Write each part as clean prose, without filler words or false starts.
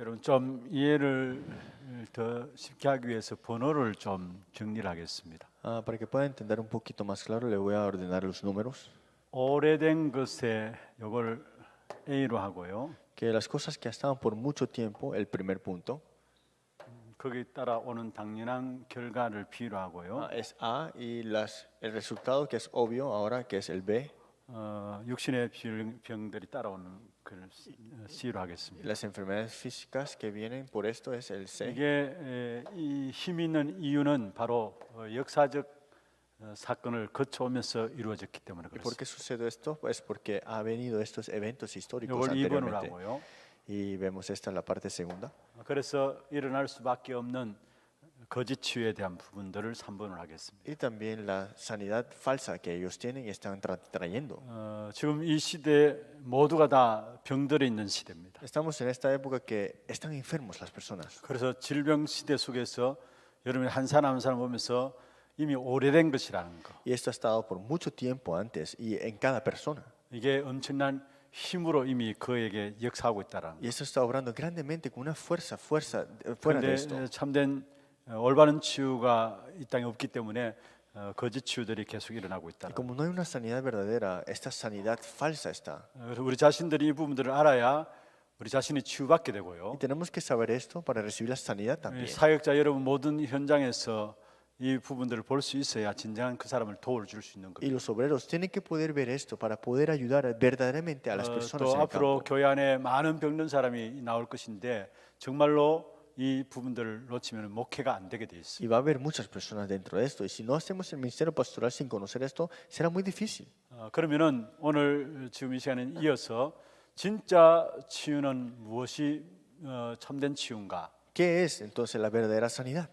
여러분 좀 이해를 더 쉽게 하기 위해서 번호를 좀 정리를 하겠습니다. Para que pueda entender un poquito más claro, le voy a ordenar los números. 오래된 것에 이걸 A로 하고요. Que las cosas que estaban por mucho tiempo, el primer punto, 거기 따라오는 당연한 결과를 B로 하고요. es A y el resultado que es obvio ahora, que es el B. 육신의 병들이 따라오는 걸 C로 Y 하겠습니다. las enfermedades físicas que vienen por esto es el C. 이게 이 힘이 있는 이유는 바로 역사적 사건을 거쳐오면서 이루어졌기 때문에 ¿Y por 그렇습니다. qué sucede esto? Pues porque ha venido estos eventos históricos 이걸 2번으로 anteriormente. 하고요. Y vemos esta en la parte segunda. 그래서 일어날 수밖에 없는 거짓 치유에 대한 부분들을 3번을 하겠습니다. Y también la sanidad falsa que ellos tienen y están trayendo. 지금 이 시대에 모두가 다 병들어 있는 시대입니다. Estamos en esta época que están enfermos las personas. 그래서 질병 시대 속에서 여러분이 한 사람 한 사람 보면서 이미 오래된 것이라는 거. Y esto ha estado por mucho tiempo antes y en cada persona. 이게 엄청난 힘으로 이미 그에게 역사하고 있다라는 거. Y esto está obrando grandemente con una fuerza fuera de esto. 그런데 참된 올바른 치유가 이 땅에 없기 때문에 거짓 치유들이 계속 일어나고 Y 있다는 거. como no hay una sanidad verdadera, esta sanidad falsa está. 그래서 우리 자신들이 이 부분들을 알아야 우리 자신이 치유받게 되고요. Y tenemos que saber esto para recibir la sanidad también. 사역자 여러분 모든 현장에서 이 부분들을 볼 수 있어야 진정한 그 사람을 도와줄 수 있는 Y 겁니다. los obreros tienen que poder ver esto para poder ayudar verdaderamente a las personas 또 en el 앞으로 campo. 교회 안에 많은 병든 사람이 나올 것인데 정말로 이 부분들을 놓치면 목회가 안 되게 돼 있어요. Y va a haber muchas personas dentro de esto. Y si no hacemos el ministerio pastoral sin conocer esto, será muy difícil. 그러면은 오늘 지금 이 시간에 이어서 진짜 치유는 무엇이 참된 치유인가? ¿Qué es entonces la verdadera sanidad?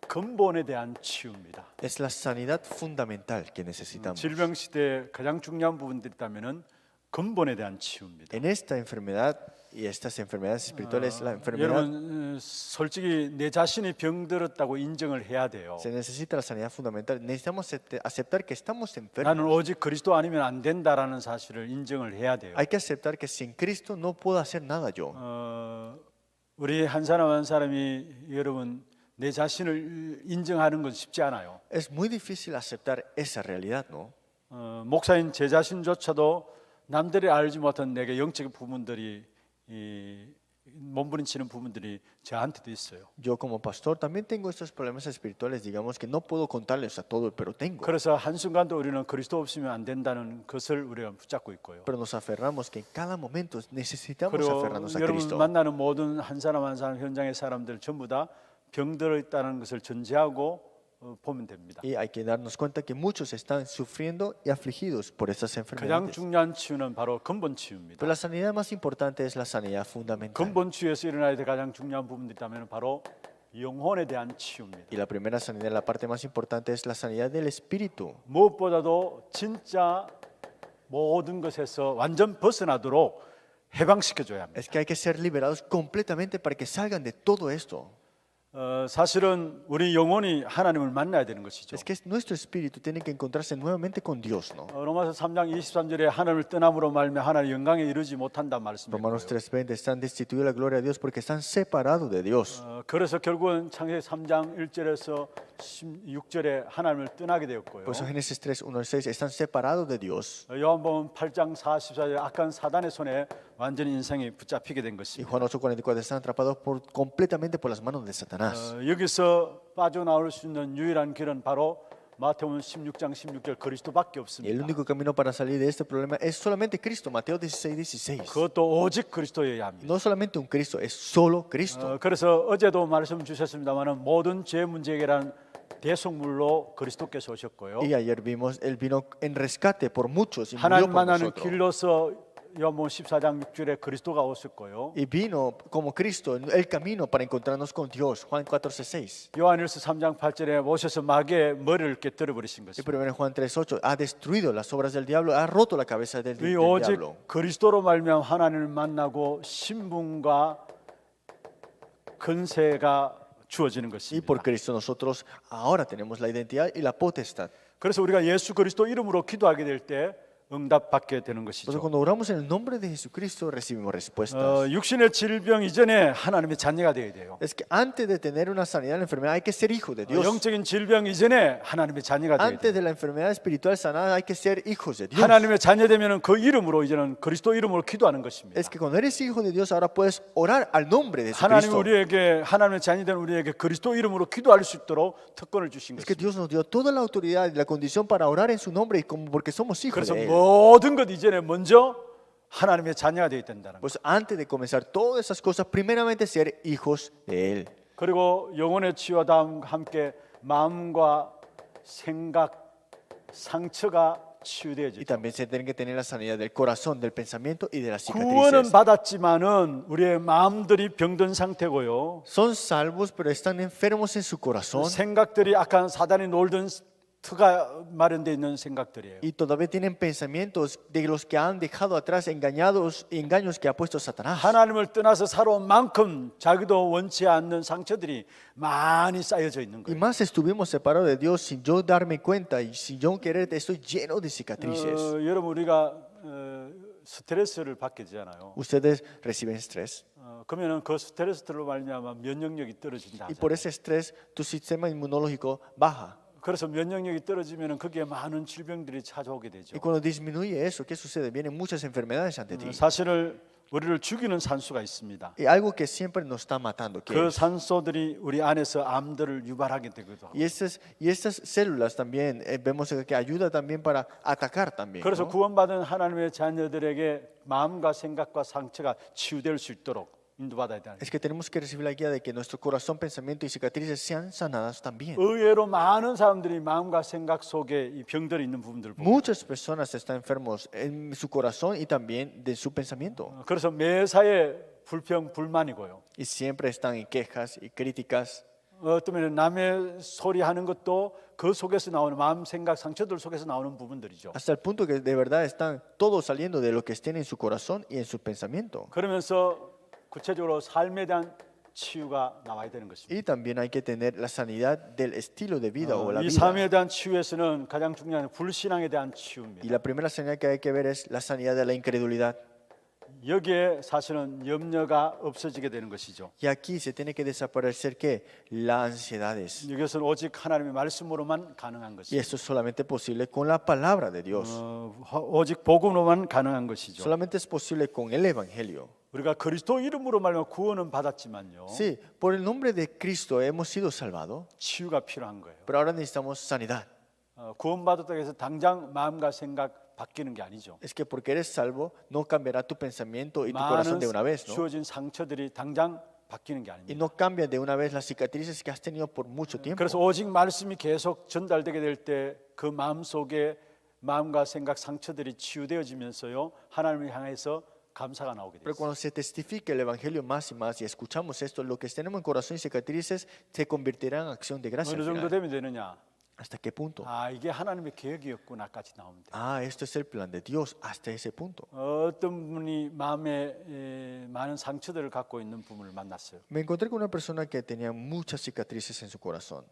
근본에 대한 치유입니다. Es la sanidad fundamental que necesitamos. 질병 시대에 가장 중요한 부분들이 있다면은 근본에 대한 치유입니다. En esta enfermedad y estas enfermedades espirituales, la enfermedad 여러분 솔직히 내 자신이 병들었다고 인정을 해야 돼요. se necesita la sanidad fundamental. Necesitamos aceptar que estamos 나는 enfermos. 오직 그리스도 아니면 안 된다라는 사실을 인정을 해야 돼요. Hay que aceptar que sin Cristo no puedo hacer nada yo. 우리 한 사람 한 사람이 여러분 내 자신을 인정하는 건 쉽지 않아요. Es muy difícil aceptar esa realidad, ¿no? 목사인 제 자신조차도 남들이 알지 못한 내게 영적인 부분들이 몸부림치는 부분들이 저한테도 있어요. Yo como pastor también tengo estos problemas espirituales, digamos que no puedo contarles a todo, pero tengo. 그래서 한순간도 우리는 그리스도 없으면 안 된다는 것을 우리가 붙잡고 있고요. Pero nos aferramos que en cada momento necesitamos 그리고 aferrarnos a 여러분 Cristo. 만나는 모든 한 사람 한 사람 현장의 사람들 전부 다 병들어 있다는 것을 전제하고 보면 됩니다. Y hay que darnos cuenta que muchos están sufriendo y afligidos por estas 가장 enfermedades. 중요한 치유는 바로 근본 치유입니다. Pero la sanidad más importante es la sanidad fundamental. 근본 치유에서 일어나야 될 가장 중요한 부분이 있다면 바로 영혼에 대한 치유입니다. Y la primera sanidad, la parte más importante es la sanidad del espíritu. 무엇보다도 진짜 모든 것에서 완전 벗어나도록 해방시켜줘야 합니다. Es que hay que ser liberados completamente para que salgan de todo esto. 사실은 우리 영혼이 하나님을 만나야 되는 것이죠. Es que nuestro espíritu tiene que encontrarse nuevamente con Dios, ¿no? 로마서 3장 23절에 하나님을 떠남으로 말며 하나님의 영광에 이르지 못한다 말씀이고요. Romanos 3:20 están destituidos de la gloria de Dios porque están separados de Dios. 그래서 결국은 창세기 3장 1절에서 16절에 하나님을 떠나게 되었고요. Por eso Génesis 3:1-6 están separados de Dios. 요한복음 8장 44절에 악한 사단의 손에 완전히 인생이 붙잡히게 된 Y 것입니다. Juan 8:44 están atrapados completamente por las manos de Satanás. 여기서 빠져나올 수 있는 유일한 길은 바로 마태복음 16장 16절 그리스도밖에 Y el 없습니다. único camino para salir de este problema es solamente Cristo, Mateo 16:16. 그것도 오직 그리스도여야 합니다. No solamente un Cristo, es solo Cristo. 그래서 어제도 말씀 주셨습니다만 모든 죄 문제 해결한 대속물로 그리스도께서 오셨고요. Y ayer vimos, Él vino en rescate por muchos y murió 하나님 por 만나는 nosotros. 길로서 요한복음 14장 6절에 그리스도가 오셨고요. Y vino como Cristo, el camino para encontrarnos con Dios, Juan 4:6. 요한일서 3장 8절에 오셔서 마귀의 머리를 깨뜨려 버리신 Y 것입니다. primero Juan 3:8 ha destruido las obras del diablo, ha roto la cabeza del 이 오직 diablo. 그리스도로 말미암아 하나님을 만나고 신분과 근세가 주어지는 Y 것입니다. por Cristo nosotros ahora tenemos la identidad y la potestad. 그래서 우리가 예수 그리스도 이름으로 기도하게 될 때 응답받게 되는 Entonces, 것이죠. cuando oramos en el nombre de Jesucristo, recibimos respuestas. 육신의 질병 이전에 하나님의 자녀가 되어야 돼요. Es que antes de tener una sanidad de la enfermedad, hay que ser hijo de Dios. 영적인 질병 이전에 하나님의 자녀가 되어야 Antes 돼요. de la enfermedad espiritual sanada, hay que ser hijos de Dios. 하나님의 자녀 되면은 그 이름으로 이제는 그리스도 이름으로 기도하는 것입니다. Es que cuando eres hijo de Dios, ahora puedes orar al nombre de 하나님 Jesucristo. 우리에게 하나님의 자녀된 우리에게 그리스도 이름으로 기도할 수 있도록 특권을 주신 Es que 것입니다. Dios nos dio toda la autoridad y la condición para orar en su nombre y como porque somos hijos 그래서 de Él. 모든 것 이전에 먼저 하나님의 자녀가 되어야 된다는 것. Pues antes de comenzar todas esas cosas, primeramente ser hijos de Él. 그리고 영혼의 치유와 함께 마음과 생각, 상처가 Y 치유되어지죠. también se tiene que tener la sanidad del corazón, del pensamiento y de las 구원은 cicatrices. 받았지만은 우리의 마음들이 병든 상태고요. Son salvos, pero están enfermos en su corazón 생각들이 악한 사단이 놀던 터가 마련되어 있는 생각들이에요. y todavía tienen pensamientos de los que han dejado atrás engaños que ha puesto Satanás. 하나님을 떠나서 살아온 만큼 자기도 원치 않는 상처들이 많이 쌓여져 있는 Y 거예요. más estuvimos separados de Dios sin yo darme cuenta y sin yo querer, estoy lleno de cicatrices. 여러분 우리가 스트레스를 받게 되잖아요. Ustedes reciben estrés 그러면은 그 스트레스로 말미암아 면역력이 떨어진다. y por ese estrés tu sistema inmunológico baja. 그래서 면역력이 떨어지면은 거기에 많은 질병들이 찾아오게 되죠. Y cuando disminuye eso, ¿qué sucede? Vienen muchas enfermedades ante ti. 사실을 우리를 죽이는 산소가 있습니다. Y algo que siempre nos está matando. ¿Qué 그 es? 산소들이 우리 안에서 암들을 유발하게 되기도 하고. Y estas células también vemos que ayuda también para atacar también. 그래서 ¿No? 구원받은 하나님의 자녀들에게 마음과 생각과 상처가 치유될 수 있도록 인도받아야 되는. Es que tenemos que recibir la guía de que nuestro corazón, pensamiento y cicatrices sean sanadas también. 의외로 많은 사람들이 마음과 생각 속에 이 병들이 있는 부분들을 보고. Muchas personas están enfermos en su corazón y también de su pensamiento. 그래서 매사에 불평 불만이고요. Y siempre están en quejas y críticas. 어쩌면 남의 소리 하는 것도 그 속에서 나오는 마음, 생각, 상처들 속에서 나오는 부분들이죠. Hasta el punto que de verdad están todos saliendo de lo que estén en su corazón y en su pensamiento. 그러면서 구체적으로 삶에 대한 치유가 나와야 되는 것입니다. Y también hay que tener la sanidad del estilo de vida o la 이 vida. 삶에 대한 치유에서는 가장 중요한 불신앙에 대한 Y 치유입니다. la primera sanidad que hay que ver es la sanidad de la incredulidad. 여기에 사실은 염려가 없어지게 되는 것이죠. Y aquí se tiene que desaparecer ¿qué? Las ansiedades. 이것은 오직 하나님의 말씀으로만 가능한 Y 것이죠. esto es solamente posible con la palabra de Dios. 오직 복음으로만 가능한 것이죠. Solamente es posible con el Evangelio. 우리가 그리스도 이름으로 말하면 구원은 받았지만요. Sí, por el nombre de Cristo hemos sido salvados, 치유가 필요한 거예요. pero ahora necesitamos sanidad. 구원받았다고 해서 당장 마음과 생각 바뀌는 게 아니죠. Es que porque eres salvo, no cambiará tu pensamiento y tu corazón 많은 de una vez, ¿no? 주어진 상처들이 당장 바뀌는 게 Y 아닙니다. no cambian de una vez las cicatrices que has tenido por mucho tiempo. 그래서 오직 말씀이 계속 전달되게 될 때 그 마음 속에 마음과 생각 상처들이 치유되어지면서요 하나님을 향해서 감사가 나오게 Pero 돼요. cuando se testifique el Evangelio más y más y escuchamos esto, lo que tenemos en corazón y cicatrices se convertirá en acción de gracia. 어느 al 정도 final. 되면 되느냐? ¿Hasta qué punto? 아 이게 하나님의 계획이었구나까지 나옵니다. Ah, esto es el plan de Dios. Hasta ese punto. 어떤 분이 마음에 많은 상처들을 갖고 있는 분을 만났어요. Me encontré con una persona que tenía muchas cicatrices en su corazón.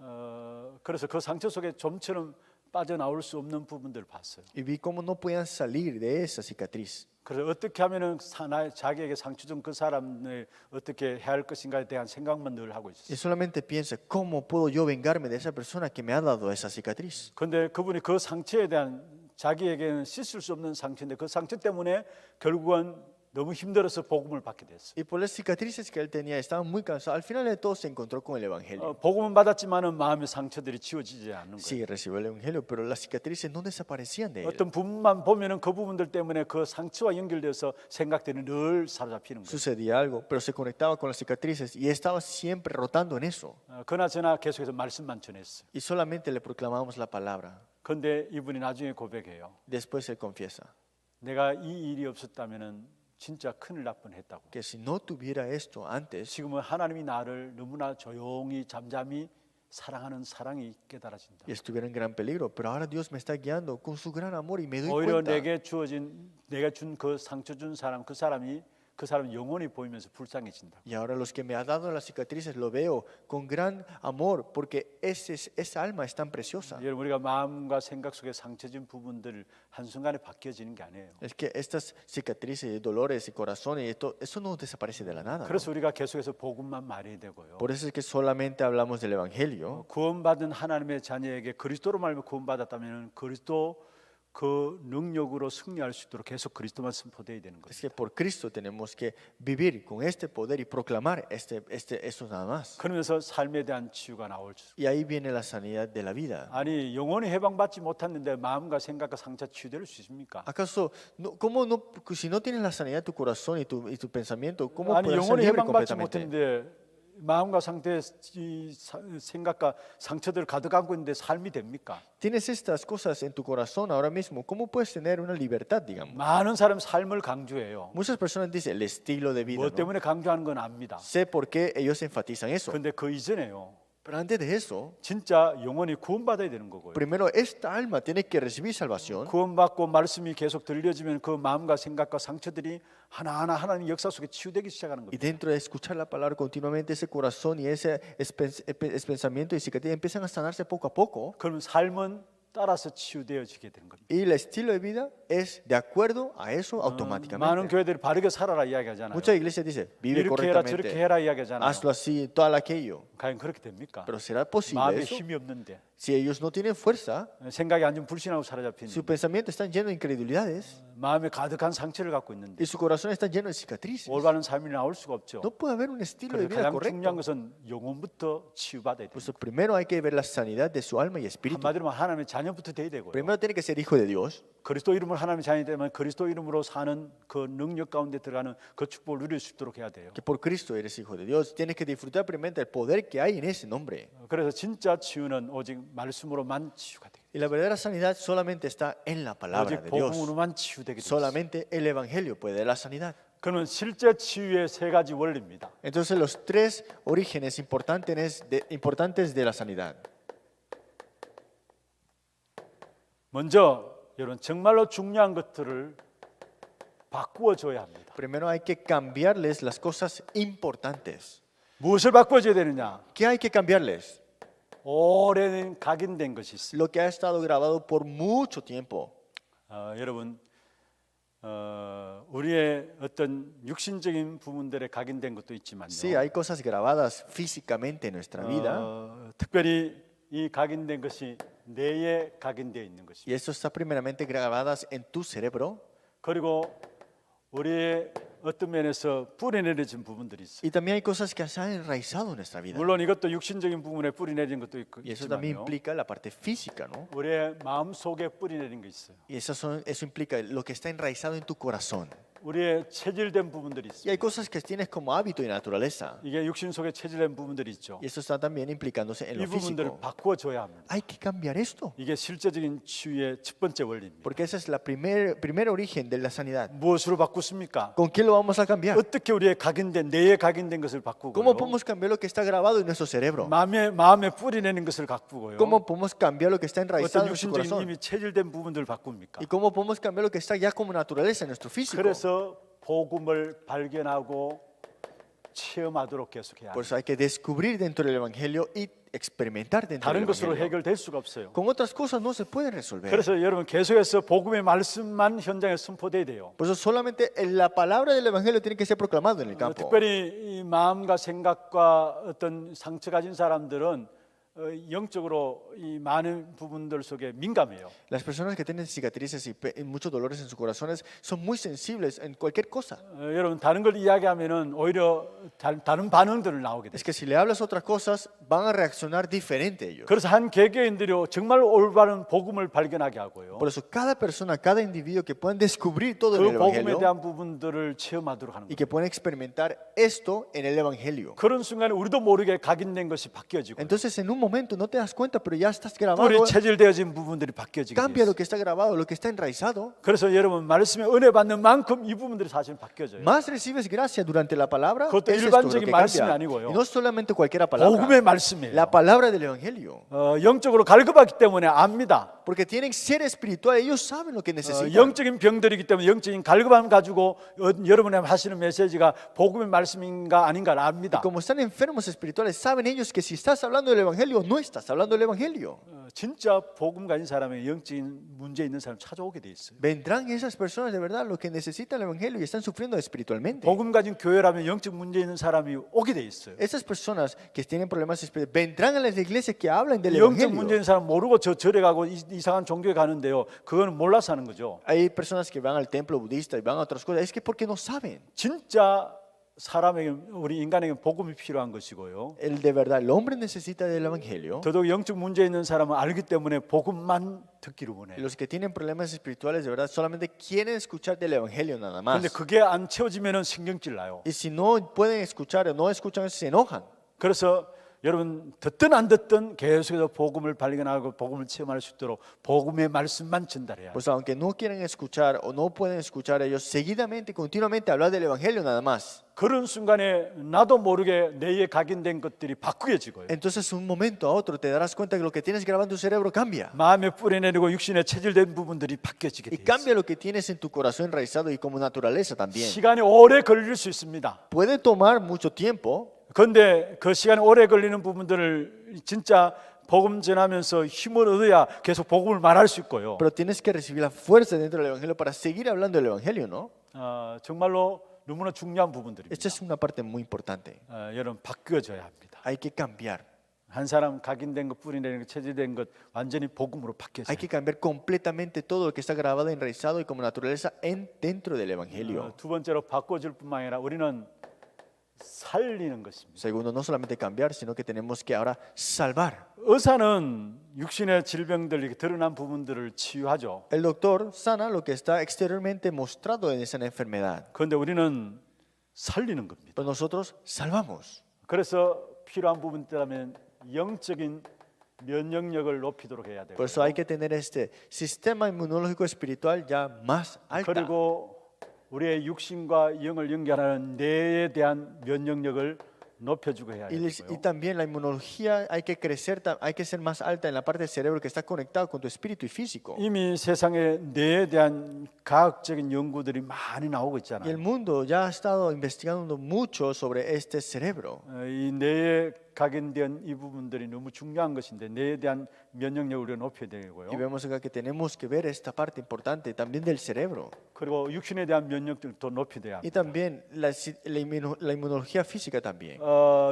그래서 그 상처 속에 좀처럼 빠져나올 수 없는 부분들을 봤어요. Y vi cómo no podían salir de esa cicatriz. 그래서 어떻게 하면은 자기에게 상처 준 그 사람을 어떻게 해야 할 것인가에 대한 생각만 늘 하고 Y 있었어요. solamente piensa, ¿cómo puedo yo vengarme de esa persona que me ha dado esa cicatriz? 그런데 그분이 그 상처에 대한 자기에게는 씻을 수 없는 상처인데 그 상처 때문에 결국은 너무 힘들어서 복음을 받게 됐어요. Y por las cicatrices que él tenía, estaba muy cansado. Al final de todo se encontró con el Evangelio. 복음은 받았지만은 마음의 상처들이 지워지지 않는 거예요. Sí, recibió el Evangelio, pero las cicatrices no desaparecían de él. 어떤 부분만 보면은 그 부분들 때문에 그 상처와 연결돼서 생각들이 늘 사로잡히는 거예요. Sucedía algo, pero se conectaba con las cicatrices y estaba siempre rotando en eso. 그나저나 계속해서 말씀만 전했어요. Y solamente le proclamábamos la palabra. 그런데 이분이 나중에 고백해요. Después él confiesa 내가 이 일이 없었다면은 진짜 큰일 날 뻔했다고. que si no tuviera esto antes, 지금은 하나님이 나를 너무나 조용히 잠잠히 사랑하는 사랑이 깨달아진다. y estuviera en gran peligro. Pero ahora Dios me está guiando con su gran amor y me doy 오히려 cuenta 내게 주어진 내가 준 그 상처 준 사람 그 사람이 그 사람은 영원히 보이면서 불쌍해진다. Y ahora los que me ha dado las cicatrices lo veo con gran amor porque esa alma es tan preciosa. 여러분 우리가 마음과 생각 속에 상처진 부분들 한순간에 바뀌어지는 게 아니에요. Es que estas cicatrices, dolores y corazones, eso no desaparece de la nada. ¿no? 그래서 우리가 계속해서 복음만 말해야 되고요. Por eso es que solamente hablamos del Evangelio. 구원받은 하나님의 자녀에게 그리스도로 말하면 구원받았다면 그리스도 그 능력으로 승리할 수 있도록 계속 그리스도만 선포되어야 되는 Es 거죠. que por Cristo tenemos que vivir con este poder y proclamar eso nada más. 그러면서 삶에 대한 치유가 나올 수. Y ahí viene la sanidad de la vida. 아니 영원히 해방받지 못했는데 마음과 생각과 상처 치유될 수 있습니까? ¿Acaso, cómo no, si no tienes la sanidad de tu corazón y tu pensamiento, cómo 아니 puedes ser 영원히 libre 해방받지 completamente? 못했는데 마음과 상태의 생각과 상처들을 가득 안고 있는데 삶이 됩니까? Tienes estas cosas en tu corazón ahora mismo, ¿cómo puedes tener una libertad, digamos? 많은 사람 삶을 강조해요. Muchas personas dicen el estilo de vida, 뭐 ¿no? 때문에 강조하는 건 압니다. Sé por qué ellos enfatizan eso. 근데 그 이전에요. Pero antes de eso, 진짜 영원히 구원받아야 되는 거고요. primero esta alma tiene que recibir salvación. 구원받고 말씀이 계속 들려지면 그 마음과 생각과 상처들이 하나하나 하나님 역사 속에 치유되기 시작하는 Y 겁니다. dentro de escuchar la palabra continuamente, ese corazón y ese pensamiento y cicatriz empiezan a sanarse poco a poco. 그러면 삶은 따라서 치유되어지게 되는 겁니다. Y el estilo de vida es de acuerdo a eso 많은 automáticamente. 교회들이 바르게 살아라 이야기하잖아요. Muchas iglesias dicen, vive 이렇게 해라 저렇게 correctamente, 해라 이야기하잖아요. hazlo así, todo aquello. 과연 그렇게 됩니까? Pero ¿será posible 마음에 eso? 힘이 없는데 Si ellos no tienen fuerza, 생각이 완전 불신하고 사로잡힌 su pensamiento está lleno de incredulidades 마음에 가득한 상처를 갖고 있는데 y su corazón está lleno de cicatrices. 올바른 삶이 나올 수가 없죠. No puede haber un estilo de 그래서 vida 가장 중요한 correcto. 것은 영혼부터 치유받아야 돼요. Pues primero hay que ver la sanidad de su alma y espíritu. 한마디로 말하면 하나님의 자녀부터 돼야 되고요. Primero tiene que ser hijo de Dios. 그리스도 이름으로 하나님의 자녀이 되면 그리스도 이름으로 사는 그 능력 가운데 들어가는 그 축복을 누릴 수 있도록 해야 돼요. Que por Cristo eres hijo de Dios. Tienes que disfrutar primeramente del poder que hay en ese nombre. 그래서 진짜 치유는 오직 말씀으로만 치유가 되게 Y la verdadera sanidad solamente está en la 돼요. palabra 오직 de Dios. 복음으로만 치유되게 돼요. Solamente el Evangelio puede dar la sanidad. 그러면 실제 치유의 세 가지 원리입니다. Entonces los tres orígenes importantes de la sanidad. 먼저 여러분 정말로 중요한 것들을 바꾸어 줘야 합니다. Primero hay que cambiarles las cosas importantes. 무엇을 바꾸어 줘야 되느냐? ¿Qué hay que cambiarles? 오래된 각인된 것이 있어요. Lo que ha estado grabado por mucho tiempo. 여러분 우리의 어떤 육신적인 부분들에 각인된 것도 있지만요. Sí, hay cosas grabadas físicamente en nuestra vida. 특별히 이 각인된 것이 뇌에 각인되어 있는 Y 것입니다. eso está primeramente grabadas en tu cerebro. 그리고 우리의 어떤 면에서 뿌리내려진 부분들이 있어요. Y también hay cosas que se han enraizado en nuestra vida. 물론 이것도 육신적인 부분에 뿌리내린 것도 Y eso también 있지만요. implica la parte física, ¿no? 우리의 마음 속에 뿌리내린 게 있어요. Y eso implica lo que está enraizado en tu corazón. 우리의 체질된 부분들이 Y hay 있어요. cosas que tienes como hábito y naturaleza. 이게 육신 속에 체질된 부분들이 있죠. Y eso está también implicándose en 이 lo 부분들을 físico. 바꾸어 줘야 합니다. Hay que cambiar esto. 이게 실제적인 치유의 첫 번째 원리입니다. Porque ese es la primer origen de la sanidad. 무엇으로 바꾸십니까? ¿Con qué lo vamos a cambiar? 어떻게 우리의 각인된 뇌에 각인된 것을 바꾸고요? ¿Cómo podemos cambiar lo que está grabado en nuestro cerebro? 마음에 뿌리내는 것을 바꾸고요. ¿Cómo podemos cambiar lo que está enraizado 어떤 en nuestro 육신적인 corazón? 이미 체질된 부분들을 바꿉니까? ¿Y cómo podemos cambiar lo que está ya como naturaleza en nuestro físico? 그래서 복음을 발견하고 체험하도록 계속해야 Por 합니다. eso hay que descubrir dentro del Evangelio y experimentar dentro del 다른 것으로 Evangelio. 해결될 수가 없어요. Con otras cosas no se pueden resolver. 그래서 여러분 계속해서 복음의 말씀만 현장에 선포돼야 돼요. Por eso solamente la palabra del Evangelio tiene que ser proclamado en el campo. 특별히 이 마음과 생각과 어떤 상처 가진 사람들은 영적으로 이 많은 부분들 속에 민감해요. Las personas que tienen cicatrices y muchos dolores en sus corazones son muy sensibles en cualquier cosa. 여러분 다른 걸 이야기하면은 오히려 다른 반응들을 나오게 돼요. Es que si le hablas otras cosas, van a reaccionar diferente ellos. 그래서 한 개개인들이 정말 올바른 복음을 발견하게 하고요. Por eso cada persona, cada individuo que puedan descubrir todo en el 그 복음에 Evangelio 대한 부분들을 체험하도록 하는 y 거예요. que puedan experimentar esto en el Evangelio. 그런 순간에 우리도 모르게 각인된 것이 바뀌어지고 Entonces en un momento no te das cuenta, pero ya estás grabado. 뿌리 체질되어진 부분들이 바뀌어지게 Cambia 돼요. lo que está grabado, lo que está enraizado. 그래서 여러분 말씀에 은혜 받는 만큼 이 부분들이 사실 바뀌어져요. Más recibes gracia durante la palabra. 그것도 Es esto lo 일반적인 que 말씀이 cambia. 아니고요. Y no solamente cualquier palabra. 복음의 말씀이에요. La palabra del evangelio. 영적으로 갈급하기 때문에 압니다. Porque tienen ser espiritual, ellos saben lo que necesitan. 영적인 병들이기 때문에 영적인 갈급함 가지고 여러분이 하시는 메시지가 복음의 말씀인가 아닌가를 압니다. Como están enfermos espirituales, saben ellos que si estás hablando del evangelio, no estás hablando del evangelio. 진짜 복음 가진 사람의 영적인 문제 있는 사람 찾아오게 돼 있어요. Vendrán esas personas de verdad, lo que necesitan el evangelio y están sufriendo espiritualmente. 복음 가진 교회라면 영적 문제 있는 사람이 오게 돼 있어요. Esas personas que tienen problemas espirituales vendrán a las iglesias que hablan del 영적 문제 evangelio. 있는 사람 모르고 저 절에 가고 이상한 종교에 가는데요. 그거는 몰라서 하는 거죠. Hay personas que van al templo budista y van a otras cosas. Es que porque no saben. 진짜 사람에게 우리 인간에게 복음이 필요한 것이고요. El de verdad, el hombre necesita del evangelio. 더더욱 영적 문제 있는 사람은 알기 때문에 복음만 듣기를 원해요. Los que tienen problemas espirituales de verdad solamente quieren escuchar del evangelio nada más. 근데 그게 안 채워지면은 신경질 나요. Y si no pueden escuchar o no escuchan, se enojan. 그래서 여러분 듣든 안 듣든 계속해서 복음을 발견하고 복음을 체험할 수 있도록 복음의 말씀만 전달해야 해요. Pues aunque no quieren escuchar o no pueden escuchar ellos, seguidamente, continuamente hablar del evangelio nada más. 그런 순간에 나도 모르게 내에 각인된 것들이 바꾸어지고요. Entonces, un momento a otro te darás cuenta que lo que tienes grabado en tu cerebro cambia. 마음에 뿌리내리고 육신에 체질된 부분들이 바뀌어지게 Y 돼요. cambia lo que tienes en tu corazón enraizado y como naturaleza también. 시간이 오래 걸릴 수 있습니다. Puede tomar mucho tiempo, 그런데 그 시간이 오래 걸리는 부분들을 진짜 복음 전하면서 힘을 얻어야 계속 복음을 말할 수 있고요. pero tienes que recibir la fuerza dentro del evangelio para seguir hablando del evangelio, ¿no? 정말로 너무나 중요한 부분들입니다. Esta es una parte muy importante. 여러분 바뀌어져야 합니다. Hay que cambiar. 한 사람 각인된 것, 뿌리내린 것, 체질된 것 완전히 복음으로 바뀌어져요. Hay que cambiar completamente todo lo que está grabado, enraizado y como naturaleza dentro del evangelio. 두 번째로 바꿔줄 뿐만 아니라 우리는 살리는 것입니다. Segundo, no solamente cambiar, sino que tenemos que ahora salvar. 의사는 육신의 질병들 이렇게 드러난 부분들을 치유하죠. El doctor sana lo que está exteriormente mostrado en esa enfermedad, 그런데 우리는 살리는 겁니다. pero nosotros salvamos. 그래서 필요한 부분이라면 영적인 면역력을 높이도록 해야 되고 Por eso hay que tener este sistema inmunológico espiritual ya más alto. 그리고 우리의 육신과 영을 연결하는 뇌에 대한 면역력을 높여주고 해야 Y 되고요. también la inmunología hay que crecer, hay que ser más alta en la parte del cerebro que está conectado con tu espíritu y físico. 이미 세상에 뇌에 대한 과학적인 연구들이 많이 나오고 Y el 있잖아요. mundo ya ha estado investigando mucho sobre este cerebro. 이 뇌에 각인된 이 부분들이 너무 중요한 것인데 뇌에 대한 면역력을 우리가 높여야 되고요. Y vemos acá que tenemos que ver esta parte importante también del cerebro. 그리고 육신에 대한 면역력도 높여야 Y 합니다. también la inmunología física también.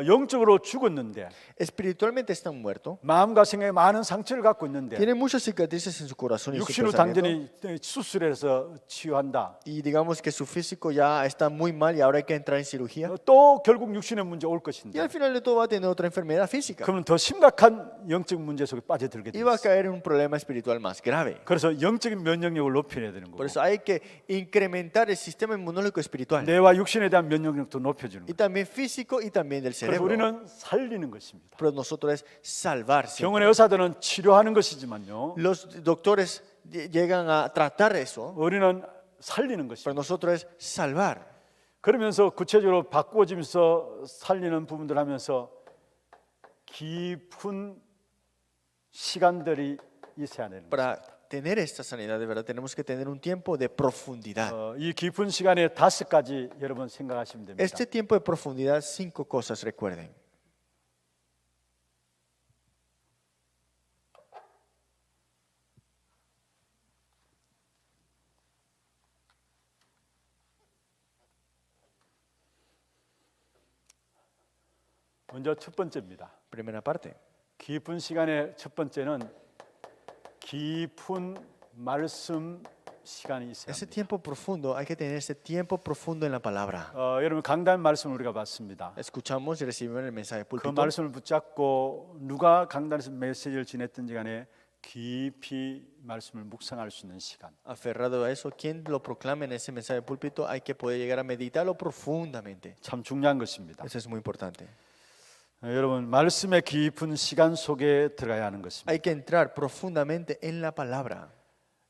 영적으로 죽었는데 Espiritualmente están muertos. 마음과 생각에 많은 상처를 갖고 있는데 Tienen muchas cicatrices en su corazón y su 육신을 pensamiento. 단전히 수술해서 치유한다. Y digamos que su físico ya está muy mal y ahora hay que entrar en cirugía. 또 결국 육신의 문제 올 Y 것인데 al final de todo va a tener otra enfermedad física. 그러면 더 심각한 영적 문제 속에 빠져들게 Y va a 됩니다. caer en un problema espiritual más grave. 그래서 영적인 면역력을 높여야 되는 Por 거고 eso hay que incrementar el sistema inmunológico espiritual. 뇌와 육신에 대한 면역력도 높여주는 Y 거예요. también físico y también del 그래서 cerebro. 우리는 살리는 것입니다. Pero nosotros es salvar. siempre. 병원의 의사들은 치료하는 것이지만요. Los doctores llegan a tratar eso, 우리는 살리는 것입니다. pero nosotros es salvar. 그러면서 구체적으로 바꾸어지면서 살리는 부분들 하면서 깊은 시간들이 있어야 되는 거예요. Para tener esta sanidad de verdad tenemos que tener un tiempo de profundidad. 이 깊은 시간에 5가지 여러분 생각하시면 됩니다. Este tiempo de profundidad, 5 cosas recuerden. 먼저 첫 번째입니다. Primera parte. 깊은 시간의 첫 번째는 깊은 말씀 시간이 있어야 Ese 합니다. tiempo profundo, hay que tener ese tiempo profundo en la palabra. 여러분 강단 말씀을 우리가 봤습니다. Escuchamos y recibimos el mensaje 그 púlpito. 말씀을 붙잡고 누가 강단에서 메시지를 지냈든지 간에 깊이 말씀을 묵상할 수 있는 시간. Aferrado a eso, quien lo proclame en ese mensaje púlpito, hay que poder llegar a meditarlo profundamente. 참 중요한 것입니다. Eso es muy importante. 여러분 말씀의 깊은 시간 속에 들어가야 하는 것입니다. Hay que entrar profundamente en la palabra.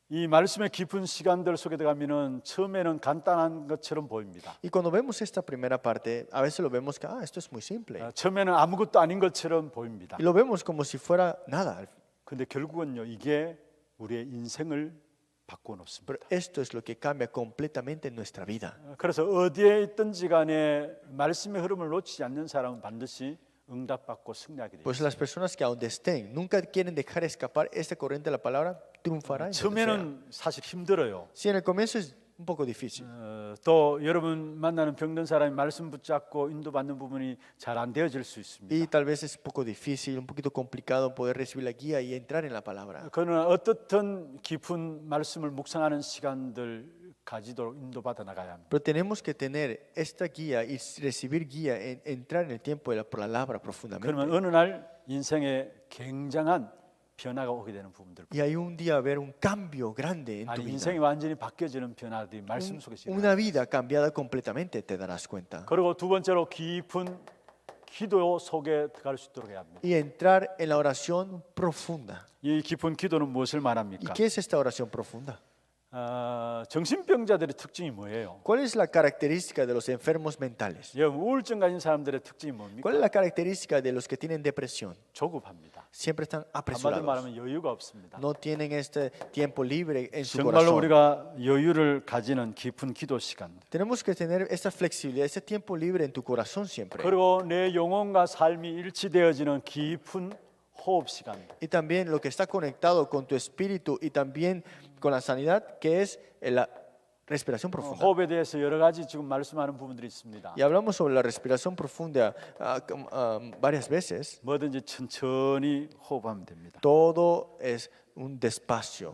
이 말씀의 깊은 시간들 속에 들어가면은 처음에는 간단한 것처럼 보입니다. Y cuando vemos esta primera parte, a veces lo vemos que, esto es muy simple. 처음에는 아무것도 아닌 것처럼 보입니다. Y lo vemos como si fuera nada. 근데 결국은요, 이게 우리의 인생을 바꿔 놓습니다. Pero esto es lo que cambia completamente nuestra vida. 그래서 어디에 있든지 간에 말씀의 흐름을 놓치지 않는 사람은 반드시 응답받고 승리하게 Pues 됩니다. las personas que a donde estén nunca quieren dejar escapar esta corriente de la palabra, triunfarán. 처음에는 사실 힘들어요. Sí, en el comienzo es un poco difícil. 또 여러분 만나는 병든 사람이 말씀 붙잡고 인도받는 부분이 잘 안 되어질 수 있습니다. Y tal vez es un poco difícil, un poquito complicado poder recibir la guía y entrar en la palabra. 그러나 어떻든 깊은 말씀을 묵상하는 시간들 가지도록 인도받아 나가야 합니다. Pero tenemos que tener esta guía y recibir guía, entrar en el tiempo de la palabra profundamente. 그러면 어느 날 인생에 굉장한 변화가 오게 되는 부분들. Y hay un día ver un cambio grande en tu 아니 vida. 인생이 완전히 바뀌어지는 변화들이 말씀 속에서 일어나요. Una vida cambiada completamente, te darás cuenta. 그리고 두 번째로 깊은 기도 속에 들어갈 수 있도록 해야 합니다. Y entrar en la oración profunda. 이 깊은 기도는 무엇을 ¿Y 말합니까? qué es esta oración profunda? 정신병자들의 특징이 뭐예요? ¿Cuál es la característica de los enfermos mentales? 우울증 가진 사람들의 특징이 뭡니까? ¿Cuál es la característica de los que tienen depresión? 조급합니다. Siempre están 한마디로 apresurados. 말하면 여유가 없습니다. No tienen este tiempo libre en su 정말로 corazón. 우리가 여유를 가지는 깊은 기도 시간. Tenemos que tener esta flexibilidad, ese tiempo libre en tu corazón siempre. 그리고 내 영혼과 삶이 일치되어지는 깊은 호흡 시간. Y también lo que está conectado con tu espíritu y también con la sanidad, que es la respiración profunda. 호흡에 대해서 여러 가지 지금 말씀하는 부분들이 있습니다. Y hablamos sobre la respiración profunda varias veces. 뭐든지 천천히 호흡하면 됩니다. Todo es un despacio,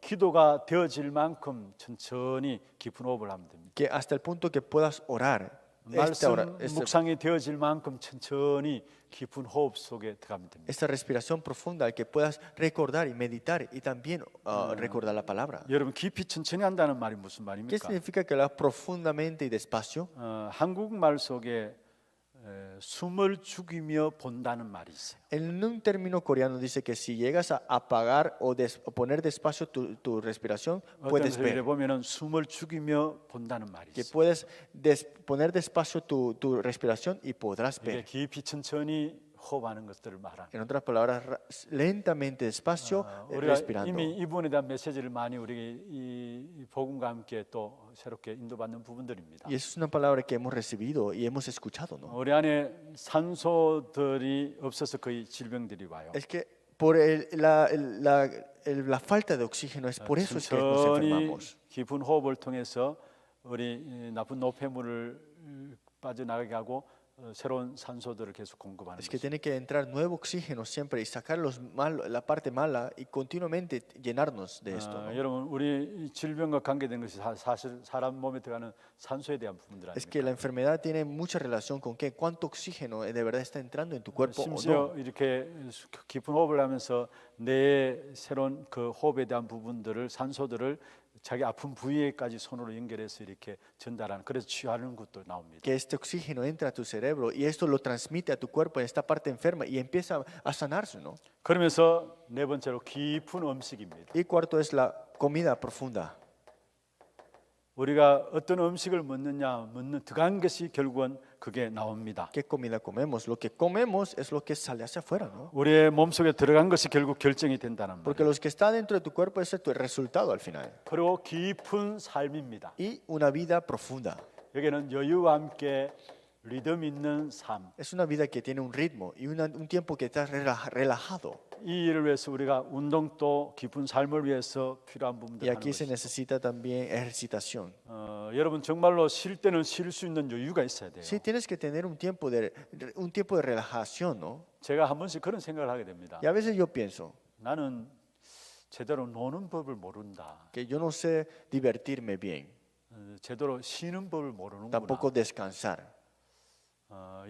기도가 되어질 만큼 천천히 깊은 호흡을 하면 됩니다. que hasta el punto que puedas orar. 말씀 묵상이 되어질 만큼 천천히 깊은 호흡 속에 들어가면 됩니다. Esta respiración profunda, que puedas recordar y meditar y también recordar la palabra. 여러분 깊이 천천히 한다는 말이 무슨 ¿Qué 말입니까? significa que hablas profundamente y despacio? 한국말 속에 숨을 죽이며 본다는 말이 있어요. En un término coreano dice que si llegas a apagar o poner despacio tu respiración, 어떤 puedes 글에 ver. 보면은 숨을 죽이며 본다는 말이 Que 있어요. puedes poner despacio tu respiración y podrás 이게 ver. 깊이 천천히 호흡하는 것들을 말하는. En otras palabras, lentamente, despacio, 우리가 respirando. 이미 이 부분에 대한 메시지를 많이 우리 이 복음과 함께 또 새롭게 인도받는 부분들입니다. Y eso es una palabra que hemos recibido y hemos escuchado, ¿no? 우리 안에 산소들이 없어서 거의 질병들이 와요. Es que por la falta de oxígeno, es por eso es que nos 천천히 enfermamos. 깊은 호흡을 통해서 우리 나쁜 노폐물을 빠져나가게 하고 새로운 산소들을 계속 공급하는 Es que 거죠. tiene que entrar nuevo oxígeno siempre y sacar la parte mala y continuamente llenarnos de esto, ¿no? 여러분 우리 질병과 관계된 것이 사실 사람 몸에 들어가는 산소에 대한 부분들 Es que 아닙니까? la enfermedad tiene mucha relación con qué, cuánto oxígeno de verdad está entrando en tu cuerpo o 심지어 no. 이렇게 깊은 호흡을 하면서 내 새로운 그 호흡에 대한 부분들을 산소들을 자기 아픈 부위에까지 손으로 연결해서 이렇게 전달하는 그래서 치유하는 것도 나옵니다. Que este oxígeno entra a tu cerebro y esto lo transmite a tu cuerpo en esta parte enferma y empieza a sanarse, ¿no? 그러면서 네 번째로 깊은 음식입니다. Y cuarto es la comida profunda. 우리가 어떤 음식을 먹느냐 들어간 것이 결국은 그게 나옵니다. ¿Qué comida comemos? Lo que comemos es lo que sale hacia afuera, ¿no? 우리의 몸속에 들어간 것이 결국 결정이 된다는 Porque 말이에요. lo que está dentro de tu cuerpo es el resultado al final. 그리고 깊은 삶입니다. Y una vida profunda. 여기는 여유와 함께 리듬 있는 삶. Es una vida que tiene un ritmo y un tiempo que está relajado. 이 일을 위해서 우리가 운동도 깊은 삶을 위해서 필요한 부분들 Y 하는 aquí se 것이죠. necesita también ejercitación. 여러분 정말로 쉴 때는 쉴 수 있는 여유가 있어야 돼요. Sí, tienes que tener un tiempo de relajación, ¿no? 제가 한 번씩 그런 생각을 하게 됩니다. Y a veces yo pienso 나는 제대로 노는 법을 모른다. que yo no sé divertirme bien, 제대로 쉬는 법을 모르는구나. tampoco descansar.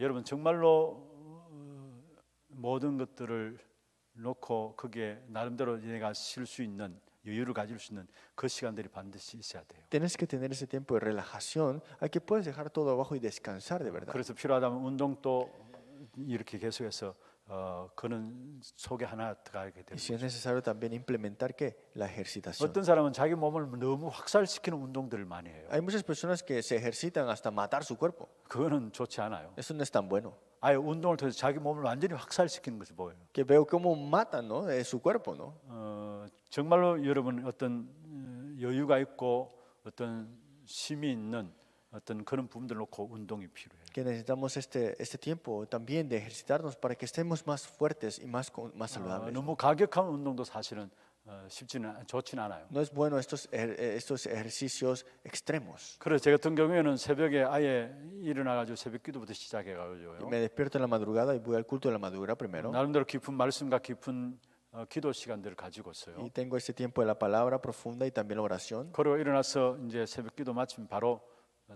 여러분 정말로 모든 것들을 놓고 거기에 나름대로 내가 쉴 수 있는 여유를 가질 수 있는 그 시간들이 반드시 있어야 돼요. Tienes que tener ese tiempo de relajación al que puedes dejar todo abajo y descansar de verdad. 그래서 필요하다면 운동도 이렇게 계속해서 그는 속에 하나 들어가게 Y 되고 si es necesario también implementar que la ejercitación. 어떤 사람은 자기 몸을 너무 확살시키는 운동들을 많이 해요. Hay muchas personas que se ejercitan hasta matar su cuerpo. 그거는 좋지 않아요. Eso no es tan bueno. 아예 운동을 통해서 자기 몸을 완전히 확살시키는 것을 보여요. Que veo cómo matan, ¿no? Su cuerpo, ¿no? 정말로 여러분 어떤 여유가 있고 어떤 힘이 있는 어떤 그런 부분들 놓고 운동이 필요해요. Que necesitamos este tiempo también de ejercitarnos para que estemos más fuertes y más saludables. 너무 가격한 운동도 사실은 좋지는 않아요. No es bueno estos ejercicios extremos. 그래서 제 같은 경우에는 새벽에 아예 일어나가지고 새벽 기도부터 시작해가지고요. Me despierto en la madrugada y voy al culto de la madrugada primero. 나름대로 깊은 말씀과 깊은 기도 시간들을 가지고 있어요. Y tengo este tiempo de la palabra profunda y también la oración. 그리고 일어나서 이제 새벽 기도 마치면 바로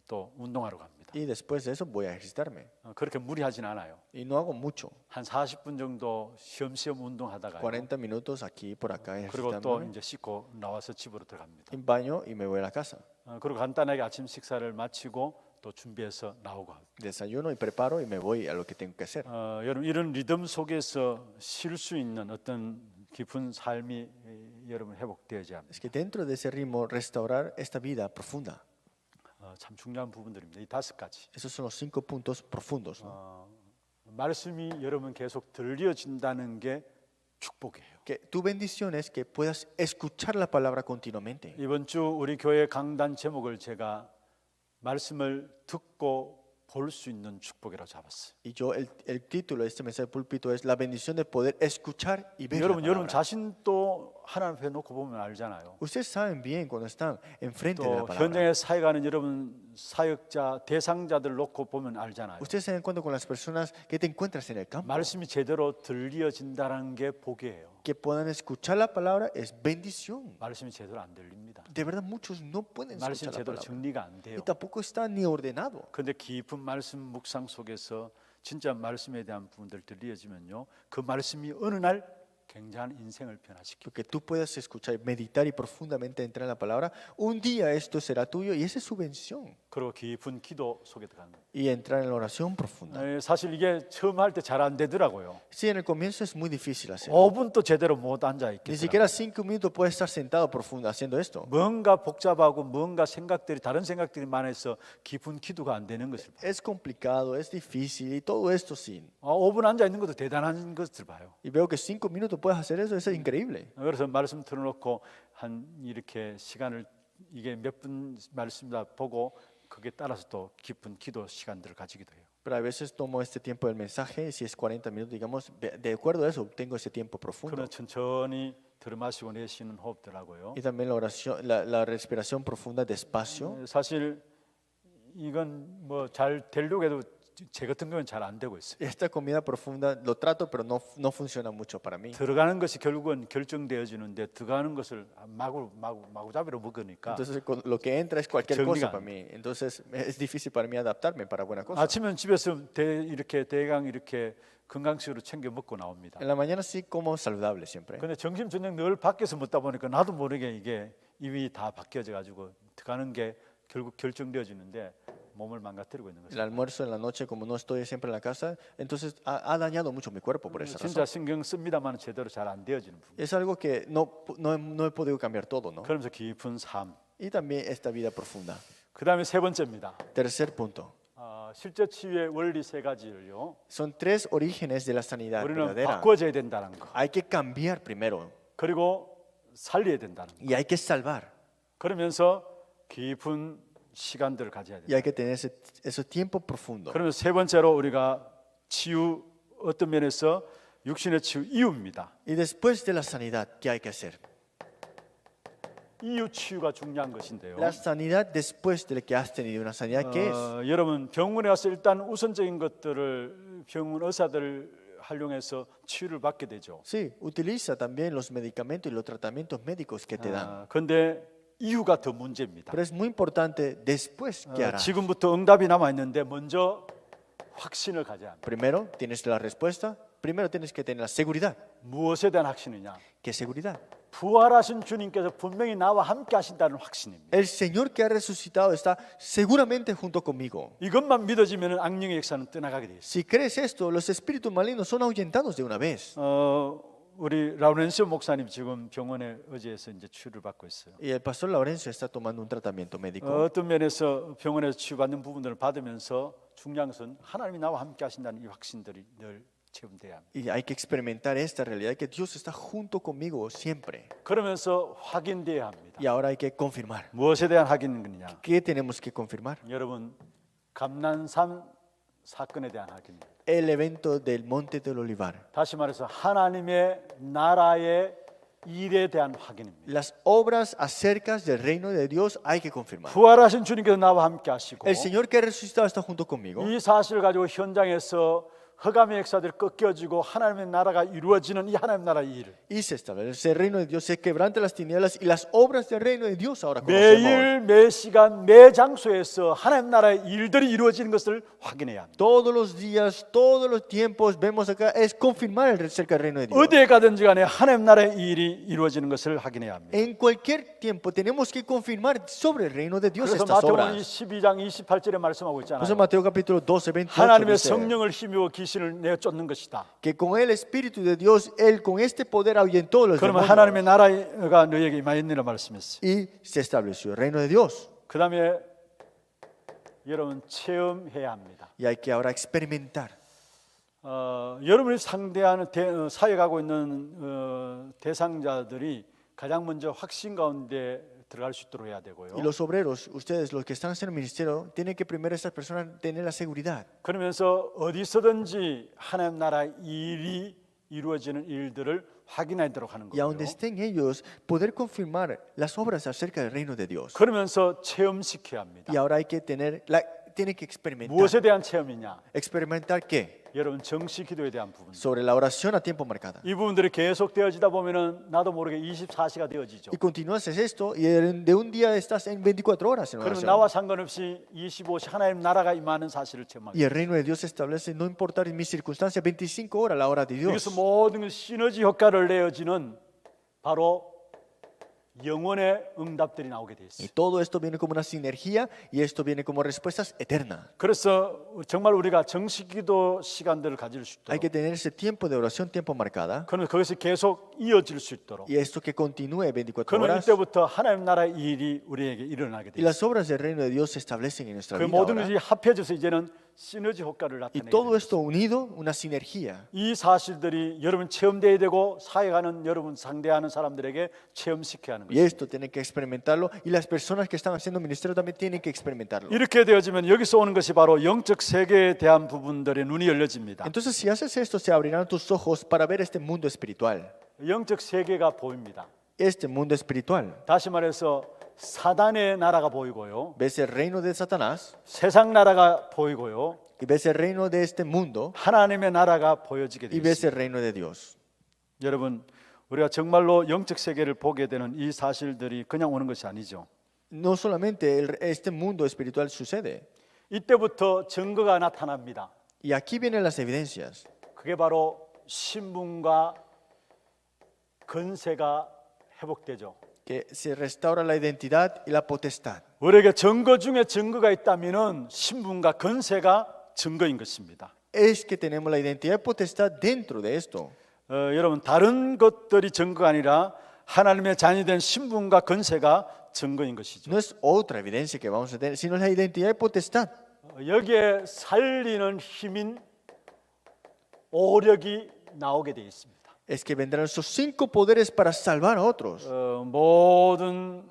또 운동하러 갑니다. Y después de eso voy a ejercitarme. 그렇게 무리하진 않아요. Y no hago mucho. 한 40분 정도 쉬엄쉬엄 운동하다가요. 40 minutos aquí por acá 그리고 또 ejercitándome. 이제 씻고 나와서 집으로 들어갑니다. Y baño y me voy a la casa. 그리고 간단하게 아침 식사를 마치고 또 준비해서 나오고 합니다. Desayuno y preparo y me voy a lo que tengo que hacer. 여러분 이런 리듬 속에서 쉴 수 있는 어떤 깊은 삶이 여러분 회복되어야 합니다. Es que dentro de ese ritmo restaurar esta vida profunda. 참 중요한 부분들입니다. 이 5가지. Esos son los 5 puntos profundos, ¿no? 말씀이 여러분 계속 들려진다는 게 축복이에요. Que tu bendición es que puedas escuchar la palabra continuamente. 이번 주 우리 교회 강단 제목을 제가 말씀을 듣고 볼 수 있는 축복이라고 잡았어요. Y yo el título de este mensaje de púlpito es la bendición de poder escuchar y ver la 여러분 palabra. 자신도 하나님 앞에 놓고 보면 알잖아요. Ustedes saben bien cuando están enfrente de la 또 palabra. 현장에 사역하는 여러분 사역자 대상자들 놓고 보면 알잖아요. Ustedes se dan cuenta con las personas que te encuentras en el campo. 말씀이 제대로 들려진다는 게 복이에요. Que puedan escuchar la palabra es bendición. 말씀이 제대로 안 들립니다. De verdad muchos no pueden 말씀이 escuchar la 제대로 palabra. 정리가 안 돼요. Y tampoco está ni ordenado. 그런데 깊은 말씀 묵상 속에서 진짜 말씀에 대한 부분들 들려지면요, 그 말씀이 어느 날 굉장한 인생을 변화시키고 Que tú puedas escuchar, meditar y profundamente entrar en la palabra, un día esto será tuyo y esa es su bendición. 그리고 깊은 기도 속에 들어가는 거예요. Y entrar en la oración profunda. 사실 이게 처음 할 때 잘 안 되더라고요. Sí, en el comienzo es muy difícil hacerlo. 5분도 제대로 못 앉아 Ni 있겠더라고요. siquiera 5 minutos puedes estar sentado profundo haciendo esto. 뭔가 복잡하고 뭔가 생각들이 다른 생각들이 많아서 깊은 기도가 안 되는 것을 봐요. Es complicado, es difícil y todo esto sí. 5분 앉아 있는 것도 대단한 것을 봐요. Y veo que 5 minutos puedes hacer eso, eso es increíble. 그래서 말씀 틀어놓고 한 이렇게 시간을 이게 몇 분 말씀이다 보고 그게 따라서 또 깊은 기도 시간들을 가지기도 해요. Pero a veces tomo este tiempo del mensaje y si es 40 minutos, digamos, de acuerdo a eso, tengo ese tiempo profundo. 그러나 천천히 들어마시고 내쉬는 호흡들하고요. Y también la oración, la respiración profunda despacio. 사실 이건 뭐 잘 되려고 해도 제 같은 경우는 잘 안 되고 있어요. Esta comida profunda lo trato, pero no funciona mucho para mí. 들어가는 것이 결국은 결정되어지는데 들어가는 것을 마구잡이로 먹으니까 Entonces lo que entra es cualquier 정리가 cosa 안 para mí. Entonces es difícil para mí adaptarme para buena cosa. 아침은 집에서 이렇게 대강 이렇게 건강식으로 챙겨 먹고 나옵니다. En la mañana sí como saludable siempre. 근데 점심 저녁 늘 밖에서 먹다 보니까 나도 모르게 이게 입이 다 바뀌어져 가지고 들어가는 게 결국 결정되어지는데 몸을 망가뜨리고 있는 El 거죠. almuerzo en la noche, como no estoy siempre en la casa, entonces ha dañado mucho mi cuerpo por esa 진짜 razón. 신경 씁니다만 제대로 잘 안 되어지는 부분. Es algo que no he podido cambiar todo, ¿no? 그러면서 깊은 삶. Y también esta vida profunda. 그다음에 세 번째입니다. Tercer punto. 실제 치유의 원리 세 가지를요. Son 3 orígenes de la sanidad 우리는 verdadera. 바꿔줘야 된다는 거. Hay que cambiar primero 그리고 살려야 된다는 거. y hay que salvar. 그러면서 깊은 시간들을 가져야 Y 된다. hay que tener ese tiempo profundo. 그러면 세 번째로 우리가 치유 어떤 면에서 육신의 치유 이유입니다. Y después de la sanidad, ¿qué hay que hacer? 이유 치유가 중요한 것인데요. La sanidad después de que has tenido una sanidad, ¿qué es? 여러분 병원에 가서 일단 우선적인 것들을 병원 의사들을 활용해서 치유를 받게 되죠. Sí, utiliza también los medicamentos y los tratamientos médicos que te dan. 그런데 이유가 더 문제입니다. Pero es muy importante después qué harás. 지금부터 응답이 남아 있는데 먼저 확신을 가져야 합니다. Primero tienes la respuesta, primero tienes que tener la seguridad. 무엇에 대한 확신이냐? ¿Qué seguridad? 부활하신 주님께서 분명히 나와 함께 하신다는 확신입니다. El Señor que ha resucitado está seguramente junto conmigo. 이것만 믿어지면 악령의 역사는 떠나가게 돼 있어요. Si crees esto, los espíritus malignos son ahuyentados de una vez. 우리 라우렌시오 목사님 지금 병원에 의지해서 이제 치료를 받고 있어요. Y el pastor Laurencio está tomando un tratamiento médico. 어떤 면에서 병원에서 치유받는 부분들을 받으면서 중요한 것은 하나님이 나와 함께 하신다는 이 확신들이 늘 체험돼야 합니다. Y hay que experimentar esta realidad que Dios está junto conmigo siempre. 그러면서 확인돼야 합니다. Y ahora hay que confirmar. 무엇에 대한 확인이냐? ¿Qué tenemos que confirmar? 여러분, 감난산 사건에 대한 확인입니다. El evento del Monte del Olivar. 다시 말해서 하나님의 나라의 일에 대한 확인입니다. Las obras acerca del reino de Dios hay que confirmar. 부활하신 주님께서 나와 함께 하시고 El Señor que ha resucitado está junto conmigo. 이 사실을 가지고 현장에서 흑암의 역사들이 꺾여지고 하나님의 나라가 이루어지는 이 하나님 나라의 일. Y se establece el reino de Dios, se quebranta las tinieblas y las obras del reino de Dios ahora conocemos. 매일 매 시간 매 장소에서 하나님 나라의 일들이 이루어지는 것을 확인해야 합니다. Todos los días, todos los tiempos vemos acá es confirmar cerca del reino de Dios. 어디에 가든지 간에 하나님 나라의 일이 이루어지는 것을 확인해야 합니다. En cualquier tiempo tenemos que confirmar sobre el reino de Dios 그래서 estas 마태복음 obras. 12장 28절에 말씀하고 Por eso 있잖아요. Mateo capítulo 12, 28 하나님의 dice 성령을 힘입어 귀신을 내어 쫓는 것이다. que con el Espíritu de Dios, Él con este poder ahuyentó los 그러면 demonios 하나님의 나라가 너희에게 임하였느라 말씀했어요. y se estableció el reino de Dios. 그 다음에 여러분 체험해야 합니다. Y hay que ahora experimentar. 여러분이 상대하는 사역하고 있는 대상자들이 가장 먼저 확신 가운데 들어갈 수 있도록 해야 되고요. Y los obreros, ustedes, los que están haciendo el ministerio, tienen que primero estas personas tener la seguridad. 그러면서 어디서든지 하나님 나라 일이 이루어지는 일들을 확인하도록 하는 Y a donde 거예요. estén ellos, poder confirmar las obras acerca del reino de Dios. 그러면서 체험시켜야 합니다. Y ahora hay que tener, tienen que experimentar. 무엇에 대한 체험이냐? ¿Experimentar qué? 여러분 정시 기도에 대한 부분. Sobre la oración a tiempo marcada. 이 부분들이 계속 되어지다 보면은 나도 모르게 24시가 되어지죠. Y continúas esto y de un día estás en 24 horas en 그러면 oración. 나와 상관없이 25시 하나님 나라가 임하는 사실을 체험하게. Y el reino de Dios se establece, no importar en mis circunstancias, 25 horas la hora de Dios. 여기서 모든 시너지 효과를 내어지는 바로 영원의 응답들이 나오게 돼 있어요. Y todo esto viene como una sinergia y esto viene como respuestas eternas. 그래서 정말 우리가 정식기도 시간들을 가질 수 Hay 있도록, que tener ese tiempo de oración, tiempo marcada. 그러면 그것이 계속 이어질 수 있도록. Y esto que continúe 24 그러면 horas. 이때부터 하나님 나라의 일이 우리에게 일어나게 돼 Y 있어요. las obras del reino de Dios se establecen en nuestra 그 vida 모든 ahora. 것이 합해져서 이제는 시너지 효과를 Y 나타내게 todo 돼요. esto unido, una sinergia. 이 사실들이 여러분 체험돼야 되고 사역하는 여러분 상대하는 사람들에게 체험시켜야 하는 Y 거예요. esto tienen que experimentarlo y las personas que están haciendo ministerio también tienen que experimentarlo. 이렇게 되어지면 여기서 오는 것이 바로 영적 세계에 대한 부분들의 눈이 열려집니다. Entonces, si haces esto, se abrirán tus ojos para ver este mundo espiritual. 영적 세계가 보입니다. Este mundo espiritual. 다시 말해서 사단의 나라가 보이고요. Ves el reino de Satanás 세상 나라가 보이고요. y ves el reino de este mundo 하나님의 나라가 보여지게 y 됩니다. ves el reino de Dios. 여러분, 우리가 정말로 영적 세계를 보게 되는 이 사실들이 그냥 오는 것이 아니죠. No solamente este mundo espiritual sucede. 이때부터 증거가 나타납니다. Y aquí vienen las evidencias. 그게 바로 신분과 건세가 회복되죠. Que se restaura la identidad y la potestad. 우리에게 증거 중에 증거가 있다면은 신분과 건세가 증거인 것입니다. Es que tenemos la identidad y potestad dentro de esto. 여러분 다른 것들이 증거가 아니라 하나님의 자녀된 신분과 건세가 증거인 것이죠. No es otra evidencia que vamos a tener, sino la identidad y potestad. 여기에 살리는 힘인 오력이 나오게 되어 있습니다. Es que vendrán esos 5 poderes para salvar a otros. 모든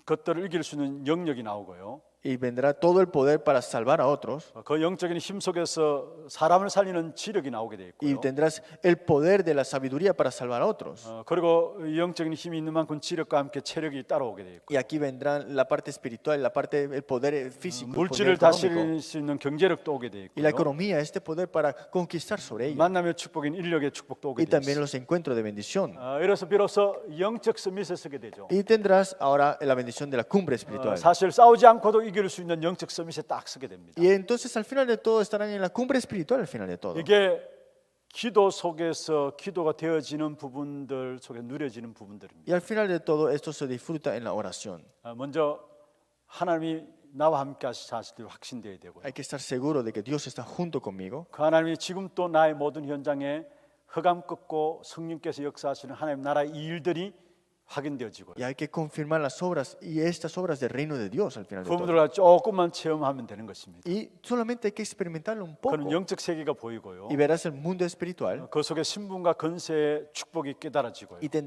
것들을 이길 수 있는 영역이 나오고요. Y vendrá todo el poder para salvar a otros. 그 영적인 힘 속에서 사람을 살리는 지력이 나오게 되어 Y 있고요. tendrás el poder de la sabiduría para salvar a otros. 그리고 영적인 힘이 있는 만큼 지력과 함께 체력이 따라오게 되어 있고 Y aquí vendrán la parte espiritual, la parte, el poder físico, el poder 물질을 económico. 다스릴 수 있는 경제력도 오게 되어 Y la 있고요. economía, este poder para conquistar sobre ella. 만남의 축복인 인력의 축복도 오게 Y 되어 también 있어요. los encuentros de bendición. 이래서 비로소 영적 서밋에 서게 되죠. Y tendrás ahora la bendición de la cumbre espiritual. 사실 싸우지 않고도 이길 수 있는 영적 서밋에 딱 서게 됩니다. Y entonces al final de todo estarán en la cumbre espiritual al final de todo. 이게 기도 속에서 기도가 되어지는 부분들 속에 누려지는 부분들입니다. Y al final de todo esto se disfruta en la oración. 먼저 하나님이 나와 함께 하실 사실을 확신되어야 되고요. Hay que estar seguro de que Dios está junto conmigo. 그 하나님이 지금 또 나의 모든 현장에 흑암 꺾고 성령께서 역사하시는 하나님 나라의 이 일들이 확인되어지고요. Y hay que confirmar las obras y estas obras del reino de Dios al final de todo. 부분들과 조금만 체험하면 되는 것입니다. Y solamente hay que experimentarlo un poco. 그는 영적 세계가 보이고요. Y verás el mundo espiritual 그 속에 신분과 건세의 축복이 깨달아지고요. y te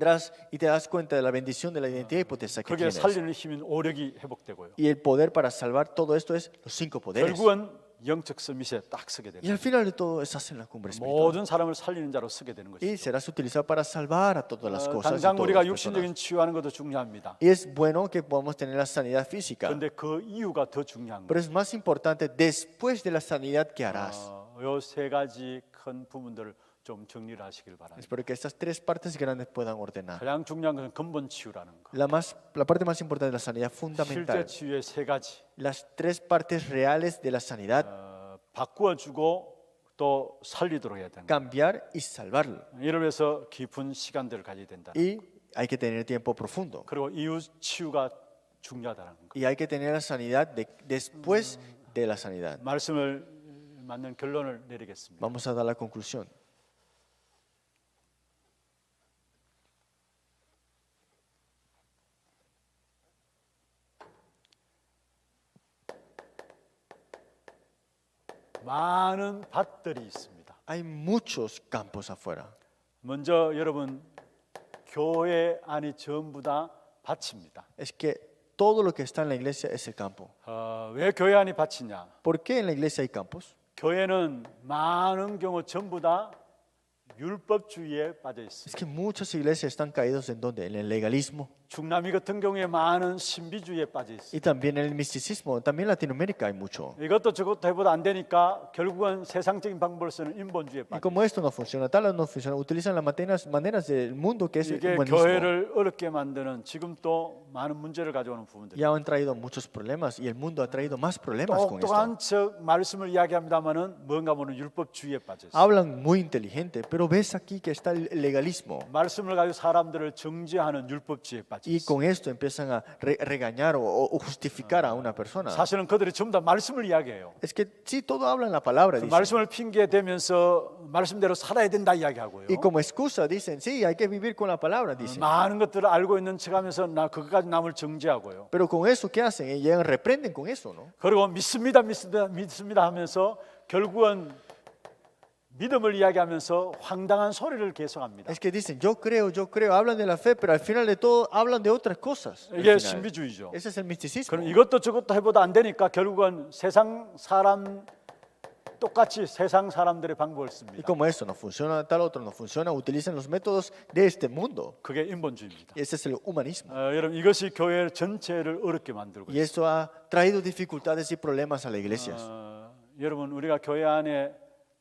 das cuenta de la bendición de la identidad y potestad que 그게 tienes. 살리는 힘인 오력이 회복되고요. Y el poder para salvar todo esto es los 5 poderes. 결국은 영적 서밋에 딱 서게 Y 됩니다. al final de todo estás en la cumbre espiritual. 모든 사람을 살리는 자로 서게 되는 Y 것이죠. serás utilizado para salvar a todas las cosas. y 당장 todas 우리가 las personas. 육신적인 치유하는 것도 중요합니다. Y es bueno que podamos tener la sanidad física. 그런데 그 이유가 더 중요한 Pero 거예요. es más importante después de la sanidad que harás. 이 세 가지 큰 부분들을 좀 정리를 하시길 바랍니다. Espero que estas 3 partes grandes puedan ordenar. 가장 중요한 것은 근본 치유라는 거. La parte más importante de la sanidad 실제 fundamental. 치유의 세 가지. Las 3 partes reales de la sanidad. 바꾸어주고 또 살리도록 해야 된다. Cambiar y salvarlo. 이를 위해서 깊은 시간들을 가져야 된다. Y hay que tener tiempo profundo. 그리고 이후 치유가 중요하다는 거. Y hay que tener la sanidad después de la sanidad. 말씀을 맞는 결론을 내리겠습니다. Vamos a dar la conclusión. 많은 밭들이 있습니다. Hay muchos campos afuera. 먼저 여러분 교회 안이 전부 다 밭입니다. Es que todo lo que está en la iglesia es el campo. 왜 교회 안이 밭이냐? ¿Por qué en la iglesia hay campos? 교회는 많은 경우 전부 다 율법주의에 빠져 Es 있습니다. que muchas iglesias están caídos en donde? En el legalismo 중남미 같은 경우에 많은 신비주의에 빠져 있습니다. y también en el misticismo. También en Latinoamérica hay mucho. 이것도 저것도 해보다 안 되니까 결국은 세상적인 방법을 쓰는 인본주의에 Y 빠져 como esto no funciona, tal no funciona, utilizan las maneras del mundo que es el 이게 humanismo. 교회를 어렵게 만드는 지금 또 많은 문제를 가져오는 부분들. Y han traído muchos problemas y el mundo ha traído más problemas con esto. 똑똑한 척 말씀을 이야기합니다만은 뭔가 모르는 율법주의에 빠져 있어요. Hablan muy inteligente, pero ves aquí que está el legalismo. 말씀을 가지고 사람들을 정죄하는 율법주의에 빠져 Y 있어요. con esto empiezan a regañar o justificar a una persona. 사실은 그들이 전부 다 말씀을 이야기해요. Es que sí, todo hablan la palabra, 그 dicen. 말씀을 핑계 대면서 말씀대로 살아야 된다 이야기하고요. Y como excusa dicen, sí, hay que vivir con la palabra, dicen. 많은 것들을 알고 있는 척하면서 나 그것까지 남을 정죄하고요. Pero con eso, ¿qué hacen? Llegan, reprenden con eso, ¿no? 그리고 믿습니다 하면서 결국은 믿음을 이야기하면서 황당한 소리를 계속합니다. Es que dicen, yo creo, hablan de la fe, pero al final de todo hablan de otras cosas. al 이게 final. 신비주의죠. Ese es el misticismo. 그럼 이것도 저것도 해보다 안 되니까 결국은 세상 사람 똑같이 세상 사람들의 방법을 Y 씁니다. como eso no funciona, tal otro no funciona, utilizan los métodos de este mundo. 그게 인본주의입니다. Y ese es el humanismo. 여러분 이것이 교회 전체를 어렵게 만들고 Y 있어요. esto ha traído dificultades y problemas a las iglesias. 여러분 우리가 교회 안에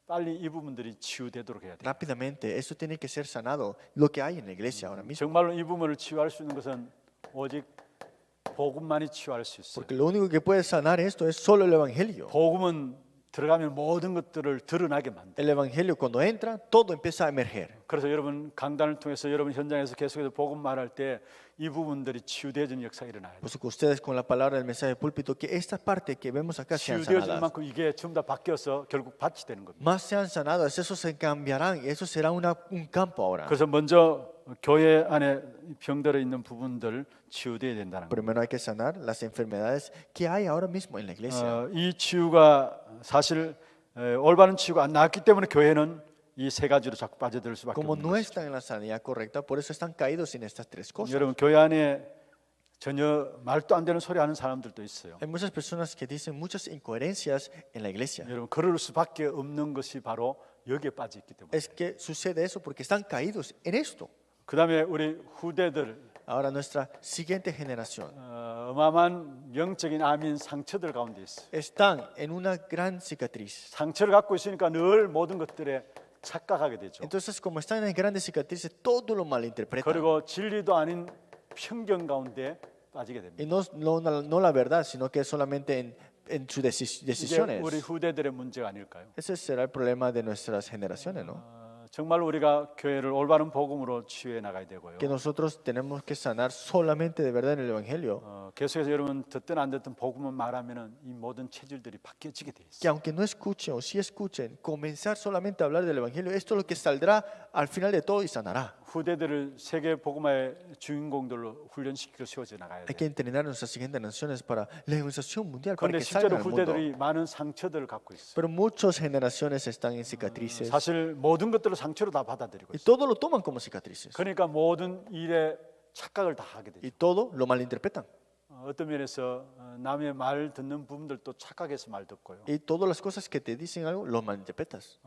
빨리 이 부분들이 치유되도록 해야 돼요. Rápidamente, eso tiene que ser sanado, lo que hay en la iglesia ahora mismo. 정말로 이 부분을 치유할 수 있는 것은 오직 복음만이 치유할 수 있어요. Porque lo único que puede sanar esto es solo el evangelio. 복음은 들어가면 모든 것들을 드러나게 만들어요. El evangelio cuando entra, todo empieza a emerger. 그래서 여러분 강단을 통해서 여러분 현장에서 계속해서 복음 말할 때 이 부분들이 치유되어지는 역사가 일어나요. Por eso que ustedes con la palabra del mensaje de púlpito, que esta parte que vemos acá sean 치유되어질 sanadas. 만큼 이게 전부 다 바뀌어서 결국 밭이 되는 겁니다. Más sean sanadas, eso se cambiarán, eso será un campo ahora. 그래서 먼저 교회 안에 병들어 있는 부분들 치유돼야 된다는 거예요. Primero hay que sanar las enfermedades que hay ahora mismo en la iglesia. 이 치유가 사실 올바른 치유가 안 나왔기 때문에 교회는 이 세 가지로 자꾸 빠져들 수밖에 Como 없는 no 거죠. están en la sanidad correcta, por eso están caídos en estas 3 cosas. 여러분 교회 안에 전혀 말도 안 되는 소리 하는 사람들도 있어요. Hay muchas personas que dicen muchas incoherencias en la iglesia. 여러분 그럴 수밖에 없는 것이 바로 여기에 빠져 있기 때문에. Es que sucede eso porque están caídos en esto. 그다음에 우리 후대들 Ahora nuestra siguiente generación 어마어마한 영적인 암인 상처들 가운데 있어요. están en una gran cicatriz. 상처를 갖고 있으니까 늘 모든 것들에 착각하게 되죠. Entonces, como están en grandes cicatrices, todo lo malinterpretan. 그리고 진리도 아닌 편견 가운데 빠지게 됩니다. Y no la verdad, sino que solamente en sus 이게 decisiones. 우리 후대들의 문제가 아닐까요? Ese será el problema de nuestras generaciones, ¿no? 정말 우리가 교회를 올바른 복음으로 치유해 나가야 되고요. que nosotros tenemos que sanar solamente de verdad en el Evangelio. 계속해서 여러분 듣든 안 듣든 복음을 말하면은 이 모든 체질들이 바뀌어지게 돼 Que 있어요. aunque no escuchen o sí escuchen, comenzar solamente a hablar del Evangelio, esto es lo que saldrá al final de todo y sanará. 후대들을 세계 복음화의 주인공들로 훈련시키고 세워져 나가야 Hay 돼요. que entrenar a nuestras siguientes naciones para la evangelización mundial, para 그런데 que salgan 실제로 al mundo. 후대들이 많은 상처들을 갖고 있어요. Pero muchas generaciones están en cicatrices 사실 모든 것들을 상처로 다 받아들이고 y 있어요. todo lo toman como cicatrices 그러니까 모든 일에 착각을 다 하게 되죠. y todo lo malinterpretan. 어떤 면에서 남의 말 듣는 부분들도 착각해서 말 듣고요. Y todas las cosas que te dicen algo, lo malinterpretas.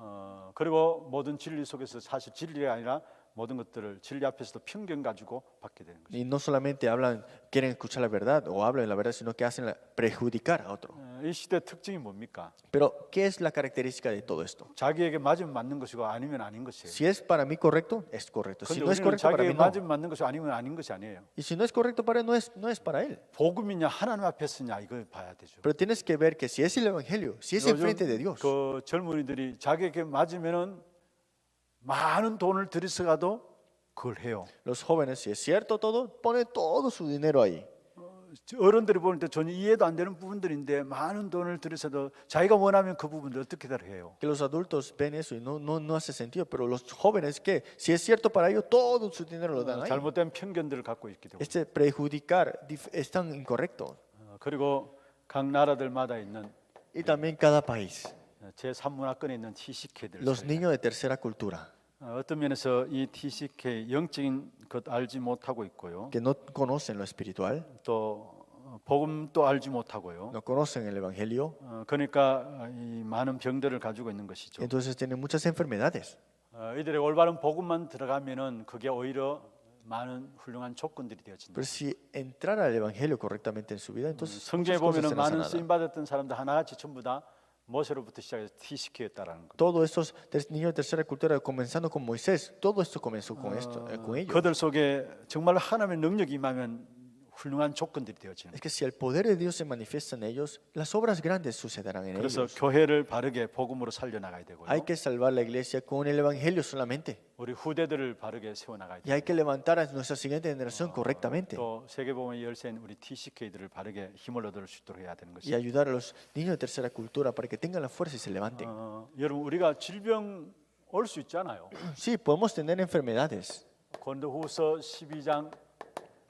그리고 모든 진리 속에서 사실 진리가 아니라 모든 것들을 진리 앞에서도 편견 가지고 받게 되는 거죠. Y no solamente hablan, quieren escuchar la verdad o hablan la verdad, sino que hacen perjudicar a otro. 이 시대 특징이 뭡니까? Pero, ¿qué es la característica de todo esto? 자기에게 맞으면 맞는 것이고 아니면 아닌 것이에요. Si es para mí correcto, es correcto. Si 그런데 no es 우리는 correcto para 자기에게 mí, no. 맞으면 맞는 것이 아니면 아닌 것이 아니에요. Y si no es correcto para él, no es para él. 복음이냐 하나님 앞에 쓰냐 이걸 봐야 되죠. Pero tienes que ver que si es el Evangelio, si es enfrente de Dios, 그 젊은이들이 자기에게 맞으면은 많은 돈을 들여서가도 그걸 해요. los jóvenes, si es cierto todo, pone todo su dinero ahí. 어른들이 보는 때 전혀 이해도 안 되는 부분들인데 많은 돈을 들여서도 자기가 원하면 그 부분들 어떻게든 해요. Que los adultos ven eso y no hace sentido, pero los jóvenes, que si es cierto para ellos, todo su dinero lo dan ahí. 잘못된 편견들을 갖고 있기 때문에. Este prejudicar es tan incorrecto. 그리고 각 나라들마다 있는 Y también cada país, 제3문화권에 있는 TCK들. los niños de tercera cultura, 어떤 면에서 이 TCK 영적인 것 알지 못하고 있고요. que no conocen lo espiritual, 또 복음도 알지 못하고요. no conocen el Evangelio, 그러니까 이 많은 병들을 가지고 있는 것이죠. entonces tienen muchas enfermedades. 이들의 올바른 복음만 들어가면은 그게 오히려 많은 훌륭한 조건들이 되어진다. Pero si entrara el Evangelio correctamente en su vida, entonces 성경에 muchas cosas 보면은 serán 많은 sanadas. 쓰임 받았던 사람들 하나같이 전부 다 모세로부터 시작해서 TCK였다라는 거. Todos estos niños de tercera cultura, comenzando con Moisés, todo esto comenzó con esto, con ellos. 그들 속에 정말 하나님의 능력이 임하면 훌륭한 조건들이 되어지는. Es que si el poder de Dios se manifiesta en ellos, las obras grandes sucederán en 그래서 ellos. 교회를 바르게 복음으로 살려 나가야 되고요. Hay que salvar la iglesia con el Evangelio solamente. 우리 후대들을 바르게 세워 나가야 Y hay 되고. que levantar a nuestra siguiente generación correctamente. 또 세계복음의 열쇠인 우리 TCK들을 바르게 힘을 얻을 수 있도록 해야 되는 Y 것이죠. ayudar a los niños de tercera cultura para que tengan la fuerza y se levanten. 여러분 우리가 질병 올 수 있잖아요. Sí, podemos tener enfermedades. 고린도후서 12장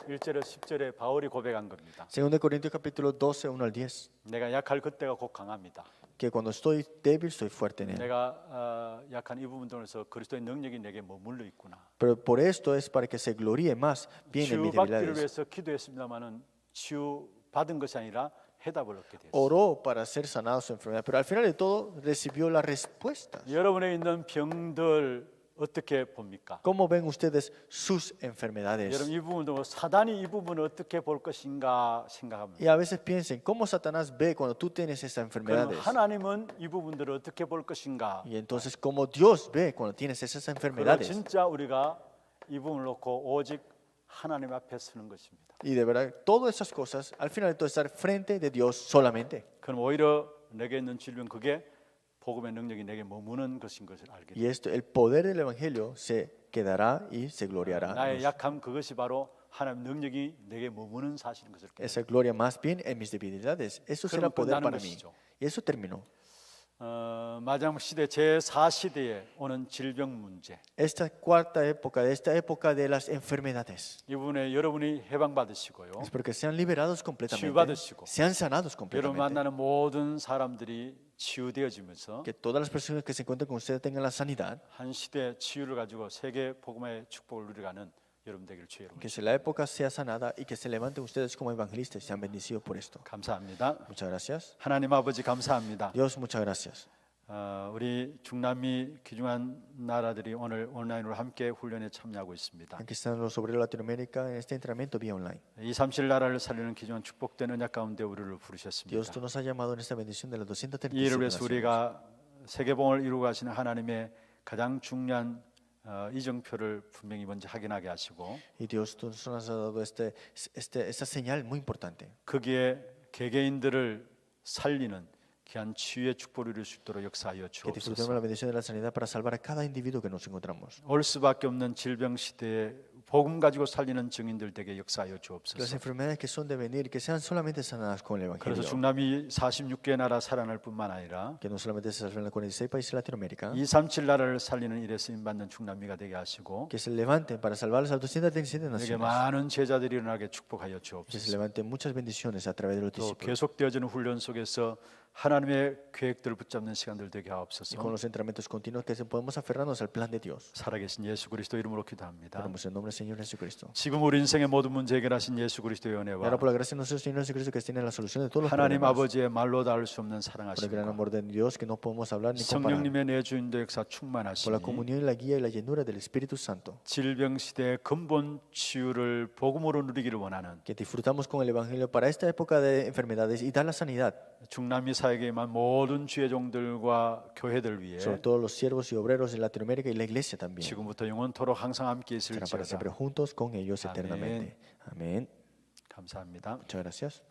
1절에 10절에 바울이 고백한 겁니다. 2 Corintios capítulo 12, 1 al 10. 내가 약할 그때가 곧 강합니다. Que cuando estoy débil, soy fuerte en él. 내가 약한 이 부분 통해서 그리스도의 능력이 내게 머물러 있구나. Pero por esto es para que se gloríe más bien en mis 치유받기를 debilidades. 위해서 기도했습니다마는 치유 받은 것이 아니라 해답을 얻게 됐어요. Oró para ser sanado su enfermedad, pero al final de todo recibió la respuesta. 여러분에 있는 병들 어떻게 봅니까? ¿Cómo ven ustedes sus enfermedades? 여러분 이 부분도 사단이 이 부분을 어떻게 볼 것인가 생각합니다. Y a veces piensen, ¿cómo Satanás ve cuando tú tienes esas 그럼 enfermedades? 하나님은 이 부분들을 어떻게 볼 것인가? Y entonces, ¿cómo Dios ve cuando tienes esas 그걸 enfermedades? 진짜 우리가 이 부분을 놓고 오직 하나님 앞에 서는 것입니다. Y de verdad, todas esas cosas, al final de todo, estar frente de Dios solamente. 그럼 오히려 내게 있는 질병 그게 복음의 능력이 내게 머무는 것인 것을 알게 Y 됩니다. esto, el poder del Evangelio se quedará y se gloriará. 나의 약함 그것이 바로 하나님 능력이 내게 머무는 사실인 것을 깨달아요. Esa gloria más bien en mis debilidades. Eso será 그럼 poder 끝나는 para mí. 것이죠. Y eso terminó. 마지막 시대 제4시대에 오는 질병 문제 Esta cuarta época, de esta época de las enfermedades. 이 부분에 여러분이 해방받으시고요. Espero que sean liberados completamente. 치유받으시고, Sean sanados 여러분 completamente. 만나는 모든 사람들이 치유되어지면서 Que todas las personas que se encuentren con ustedes tengan la sanidad. 한 시대 치유를 가지고 세계 복음의 축복을 누려가는 여러분 되기를 주의 이름으로 Que si la época sea sanada y que se levanten ustedes como evangelistas y sean bendecidos por esto. 감사합니다. Muchas gracias. 하나님 아버지 감사합니다. Dios, muchas gracias. 우리 중남미 귀중한 나라들이 오늘 온라인으로 함께 훈련에 참여하고 있습니다. Aquí están los obreros de Latinoamérica en este entrenamiento vía online. 237 나라를 살리는 귀중한 축복된 언약 가운데 우리를 부르셨습니다. Dios, tú nos has llamado en esta bendición de las 이 일을 237 위해서 naciones. 우리가 세계봉을 이루고 가시는 하나님의 가장 중요한 이정표를 분명히 먼저 확인하게 하시고 Y Dios, tú nos has dado esta señal muy importante. 거기에 개개인들을 살리는 귀한 치유의 축복을 이룰 수 있도록 역사하여 Que disfrutemos 주옵소서. la bendición de la sanidad para salvar a cada individuo que nos encontramos. 올 수밖에 없는 질병 시대에 복음 가지고 살리는 증인들 되게 역사하여 Que las 주옵소서. enfermedades que son de venir, que sean solamente sanadas con el 그래서 Evangelio. 중남미 46개 나라 살아날 뿐만 아니라 Que no solamente se salven en los 46 países de Latinoamérica. 237 나라를 살리는 일에 쓰임 받는 중남미가 되게 하시고 Que se levanten para salvar las 237 여기 naciones. 많은 제자들이 일어나게 축복하여 Que se 주옵소서. levanten muchas bendiciones a través de los 또 discípulos. 계속되어지는 훈련 속에서 하나님의 계획들을 붙잡는 시간들 되게 Y con 하옵소서. los entrenamientos continuos que podemos aferrarnos al plan de Dios. 살아계신 예수 그리스도 이름으로 기도합니다. Oramos en nombre del Señor Jesucristo. 지금 우리 인생의 모든 문제 해결하신 예수 그리스도의 Y ahora 은혜와 por la gracia de nuestro Señor Jesucristo que tiene la solución de todos los 하나님 problemas. 아버지의 말로 닿을 수 없는 Por el gran 사랑하심과 amor de Dios que no podemos hablar ni comparar. 성령님의 내주인도 역사 Por 충만하시니 la comunión y la guía y la llenura del Espíritu Santo. 질병 시대의 근본 치유를 복음으로 누리기를 원하는 Que disfrutamos con el Evangelio para esta época de enfermedades y dar la sanidad. 중남미 사역에 임한 모든 주의 종들과 교회들 위해 Sobre todo los siervos y obreros de Latinoamérica y la iglesia también. 지금부터 영원토록 항상 함께 Serán para 있을지어다. siempre juntos con ellos Amén. eternamente. Amén. 감사합니다. Muchas gracias.